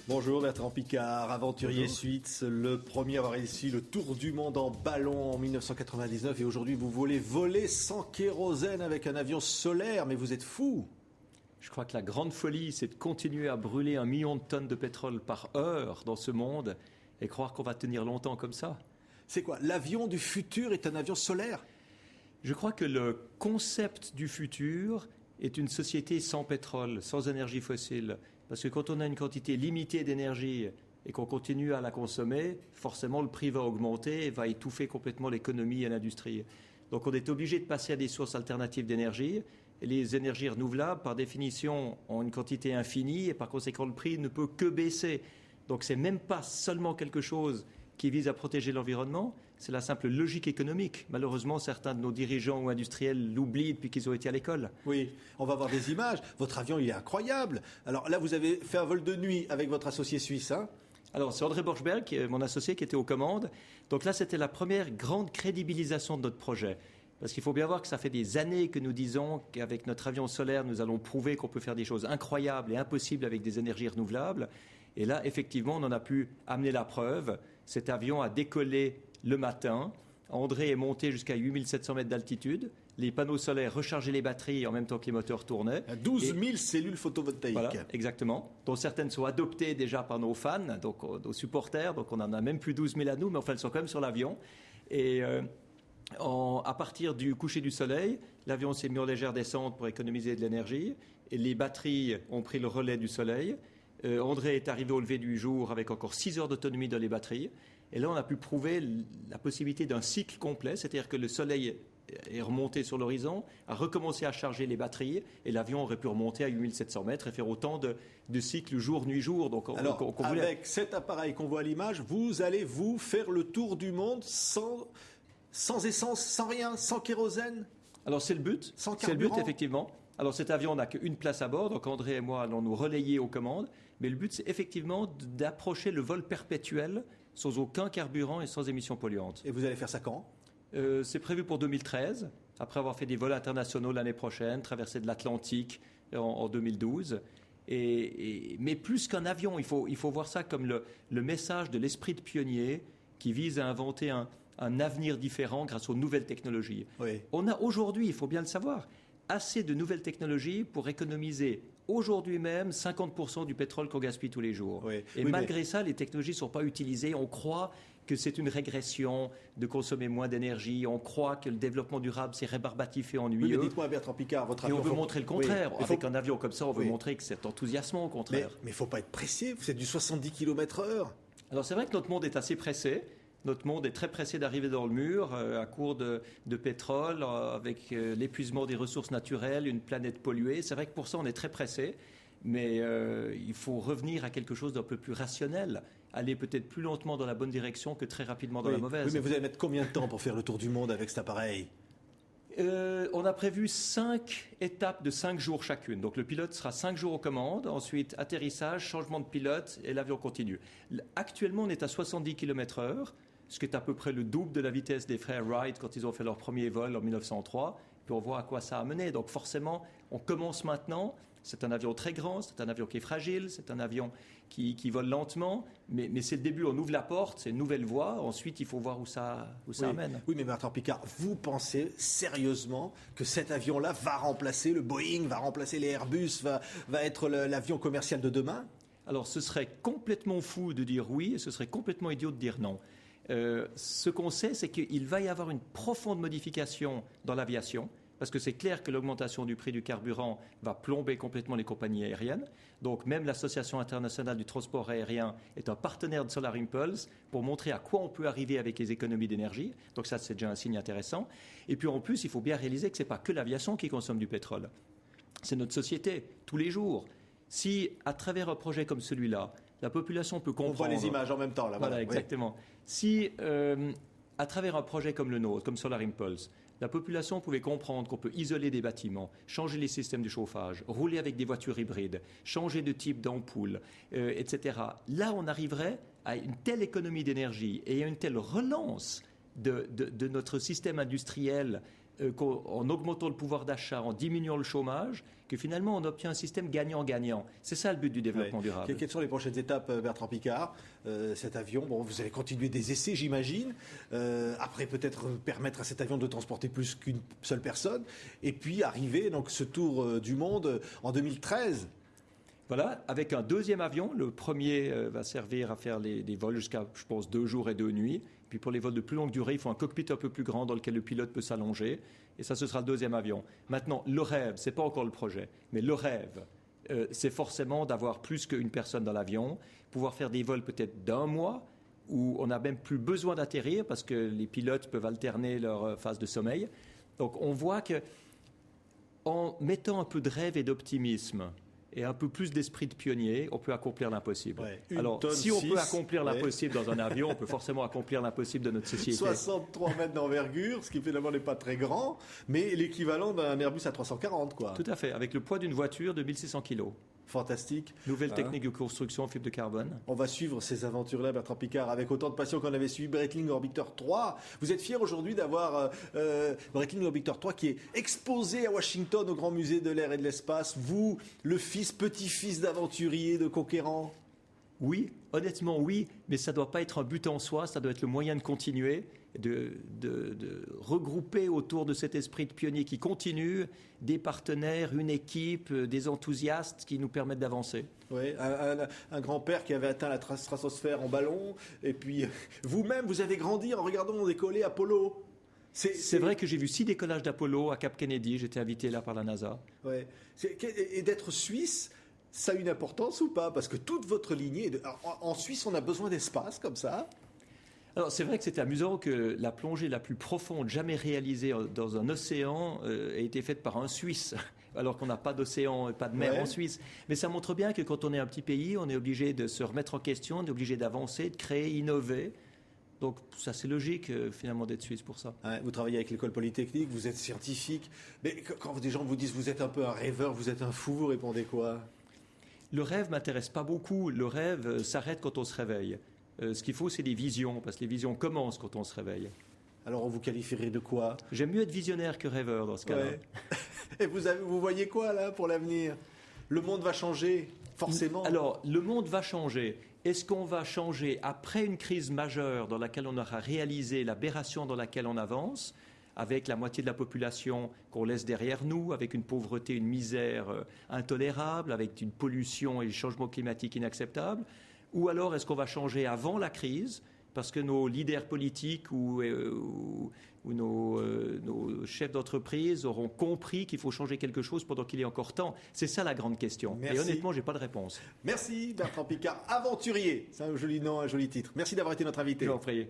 Bonjour Bertrand Piccard, aventurier Bonjour. suisse, le premier à avoir réussi le tour du monde en ballon en 1999 et aujourd'hui vous voulez voler sans kérosène avec un avion solaire, mais vous êtes fou! Je crois que la grande folie, c'est de continuer à brûler 1 million de tonnes de pétrole par heure dans ce monde et croire qu'on va tenir longtemps comme ça. C'est quoi? L'avion du futur est un avion solaire? Je crois que le concept du futur est une société sans pétrole, sans énergie fossile. Parce que quand on a une quantité limitée d'énergie et qu'on continue à la consommer, forcément le prix va augmenter et va étouffer complètement l'économie et l'industrie. Donc on est obligé de passer à des sources alternatives d'énergie. Et les énergies renouvelables, par définition, ont une quantité infinie et par conséquent le prix ne peut que baisser. Donc c'est même pas seulement quelque chose qui vise à protéger l'environnement, c'est la simple logique économique. Malheureusement, certains de nos dirigeants ou industriels l'oublient depuis qu'ils ont été à l'école. Oui, on va voir des images. Votre avion, il est incroyable. Alors là, vous avez fait un vol de nuit avec votre associé suisse, hein? Alors, c'est André Borchberg, mon associé, qui était aux commandes. Donc là, c'était la première grande crédibilisation de notre projet. Parce qu'il faut bien voir que ça fait des années que nous disons qu'avec notre avion solaire, nous allons prouver qu'on peut faire des choses incroyables et impossibles avec des énergies renouvelables. Et là, effectivement, on en a pu amener la preuve. Cet avion a décollé le matin. André est monté jusqu'à 8700 mètres d'altitude. Les panneaux solaires rechargeaient les batteries en même temps que les moteurs tournaient. 12 000 cellules photovoltaïques. Voilà, exactement. Dont certaines sont adoptées déjà par nos fans, donc nos supporters. Donc on en a même plus 12 000 à nous, mais enfin elles sont quand même sur l'avion. Et à partir du coucher du soleil, l'avion s'est mis en légère descente pour économiser de l'énergie. Et les batteries ont pris le relais du soleil. André est arrivé au lever du jour avec encore 6 heures d'autonomie dans les batteries. Et là, on a pu prouver la possibilité d'un cycle complet, c'est-à-dire que le soleil est remonté sur l'horizon, a recommencé à charger les batteries, et l'avion aurait pu remonter à 8700 mètres et faire autant de cycles jour, nuit, jour. Donc, alors, avec cet appareil qu'on voit à l'image, vous allez vous faire le tour du monde sans essence, sans rien, sans kérosène? Alors, c'est le but. Sans carburant. C'est le but, effectivement. Alors cet avion n'a qu'une place à bord, donc André et moi allons nous relayer aux commandes. Mais le but, c'est effectivement d'approcher le vol perpétuel sans aucun carburant et sans émissions polluantes. Et vous allez faire ça quand? C'est prévu pour 2013, après avoir fait des vols internationaux l'année prochaine, traversée de l'Atlantique en 2012. Mais plus qu'un avion, il faut voir ça comme le message de l'esprit de pionnier qui vise à inventer un avenir différent grâce aux nouvelles technologies. Oui. On a aujourd'hui, il faut bien le savoir, assez de nouvelles technologies pour économiser aujourd'hui même 50% du pétrole qu'on gaspille tous les jours. Oui. Et malgré ça, les technologies ne sont pas utilisées. On croit que c'est une régression de consommer moins d'énergie. On croit que le développement durable, c'est rébarbatif et ennuyeux. Oui, mais dites-moi, Bertrand Piccard, votre avion... Et on veut montrer le contraire. Oui, avec un avion comme ça, on veut montrer que c'est enthousiasmant au contraire. Mais il ne faut pas être pressé. C'est du 70 km/h. Alors c'est vrai que notre monde est assez pressé. Notre monde est très pressé d'arriver dans le mur à court de pétrole, avec l'épuisement des ressources naturelles, une planète polluée. C'est vrai que pour ça, on est très pressé. Mais il faut revenir à quelque chose d'un peu plus rationnel, aller peut-être plus lentement dans la bonne direction que très rapidement dans la mauvaise. Oui, mais vous allez mettre combien de temps pour faire le tour du monde avec cet appareil? On a prévu 5 étapes de 5 jours chacune. Donc le pilote sera 5 jours aux commandes, ensuite atterrissage, changement de pilote et l'avion continue. Actuellement, on est à 70 km/h, ce qui est à peu près le double de la vitesse des frères Wright quand ils ont fait leur premier vol en 1903. Puis on voit à quoi ça a mené. Donc forcément, on commence maintenant. C'est un avion très grand, c'est un avion qui est fragile, c'est un avion qui vole lentement, mais c'est le début, on ouvre la porte, c'est une nouvelle voie, ensuite il faut voir où ça amène. Oui, mais Bertrand Piccard, vous pensez sérieusement que cet avion-là va remplacer le Boeing, va remplacer les Airbus, va être l'avion commercial de demain? Alors ce serait complètement fou de dire oui, et ce serait complètement idiot de dire non. Ce qu'on sait, c'est qu'il va y avoir une profonde modification dans l'aviation, parce que c'est clair que l'augmentation du prix du carburant va plomber complètement les compagnies aériennes. Donc même l'Association internationale du transport aérien est un partenaire de Solar Impulse pour montrer à quoi on peut arriver avec les économies d'énergie. Donc ça, c'est déjà un signe intéressant. Et puis en plus, il faut bien réaliser que ce n'est pas que l'aviation qui consomme du pétrole. C'est notre société, tous les jours. Si, à travers un projet comme celui-là, la population peut comprendre... On voit les images en même temps, là. Voilà, exactement. Oui. Si, à travers un projet comme le nôtre, comme Solar Impulse, la population pouvait comprendre qu'on peut isoler des bâtiments, changer les systèmes de chauffage, rouler avec des voitures hybrides, changer de type d'ampoule, etc. Là, on arriverait à une telle économie d'énergie et à une telle relance de notre système industriel en augmentant le pouvoir d'achat, en diminuant le chômage, que finalement on obtient un système gagnant-gagnant. C'est ça le but du développement durable. Quelles sont les prochaines étapes, Bertrand Piccard? Cet avion, vous allez continuer des essais, j'imagine. Après, peut-être permettre à cet avion de transporter plus qu'une seule personne. Et puis arriver, donc, ce tour du monde en 2013. Voilà, avec un deuxième avion. Le premier va servir à faire des vols jusqu'à, je pense, 2 jours et 2 nuits. Puis pour les vols de plus longue durée, il faut un cockpit un peu plus grand dans lequel le pilote peut s'allonger. Et ça, ce sera le deuxième avion. Maintenant, le rêve, ce n'est pas encore le projet, mais le rêve, c'est forcément d'avoir plus qu'une personne dans l'avion, pouvoir faire des vols peut-être d'1 mois, où on n'a même plus besoin d'atterrir parce que les pilotes peuvent alterner leur phase de sommeil. Donc on voit qu'en mettant un peu de rêve et d'optimisme, et un peu plus d'esprit de pionnier, on peut accomplir l'impossible. Ouais, alors, si on peut accomplir l'impossible dans un avion, on peut forcément accomplir l'impossible de notre société. 63 mètres d'envergure, ce qui finalement n'est pas très grand, mais l'équivalent d'un Airbus A340, quoi. Tout à fait, avec le poids d'une voiture de 1600 kg. Fantastique. Nouvelle technique de construction en fibre de carbone. On va suivre ces aventures-là, Bertrand Piccard, avec autant de passion qu'on avait suivi Breitling Orbiter 3. Vous êtes fier aujourd'hui d'avoir Breitling Orbiter 3 qui est exposé à Washington au Grand Musée de l'air et de l'espace. Vous, le petit-fils d'aventurier, de conquérant? Oui, honnêtement oui, mais ça ne doit pas être un but en soi, ça doit être le moyen de continuer, de regrouper autour de cet esprit de pionnier qui continue des partenaires, une équipe, des enthousiastes qui nous permettent d'avancer. Oui, un grand-père qui avait atteint la stratosphère en ballon, et puis vous-même, vous avez grandi en regardant décoller Apollo. C'est vrai que j'ai vu 6 décollages d'Apollo à Cap Kennedy, j'étais invité là par la NASA. Ouais. Et d'être suisse, ça a une importance ou pas? Parce que toute votre lignée, en Suisse, on a besoin d'espace comme ça. Alors c'est vrai que c'est amusant que la plongée la plus profonde jamais réalisée dans un océan ait été faite par un Suisse, alors qu'on n'a pas d'océan et pas de mer en Suisse. Mais ça montre bien que quand on est un petit pays, on est obligé de se remettre en question, on est obligé d'avancer, de créer, innover. Donc ça c'est logique finalement d'être suisse pour ça. Ouais, vous travaillez avec l'école polytechnique, vous êtes scientifique, mais quand des gens vous disent vous êtes un peu un rêveur, vous êtes un fou, vous répondez quoi? Le rêve m'intéresse pas beaucoup. Le rêve s'arrête quand on se réveille. Ce qu'il faut, c'est des visions, parce que les visions commencent quand on se réveille. Alors on vous qualifierait de quoi? J'aime mieux être visionnaire que rêveur dans ce cas-là. Ouais. Et vous voyez quoi là pour l'avenir? Le monde va changer, forcément. Alors, le monde va changer. Est-ce qu'on va changer après une crise majeure dans laquelle on aura réalisé l'aberration dans laquelle on avance, avec la moitié de la population qu'on laisse derrière nous, avec une pauvreté, une misère intolérable, avec une pollution et des changements climatiques inacceptables? Ou alors est-ce qu'on va changer avant la crise parce que nos leaders politiques ou nos chefs d'entreprise auront compris qu'il faut changer quelque chose pendant qu'il est encore temps? C'est ça la grande question. Merci. Et honnêtement, je n'ai pas de réponse. Merci Bertrand Piccard, aventurier. C'est un joli nom, un joli titre. Merci d'avoir été notre invité. Je vous en prie.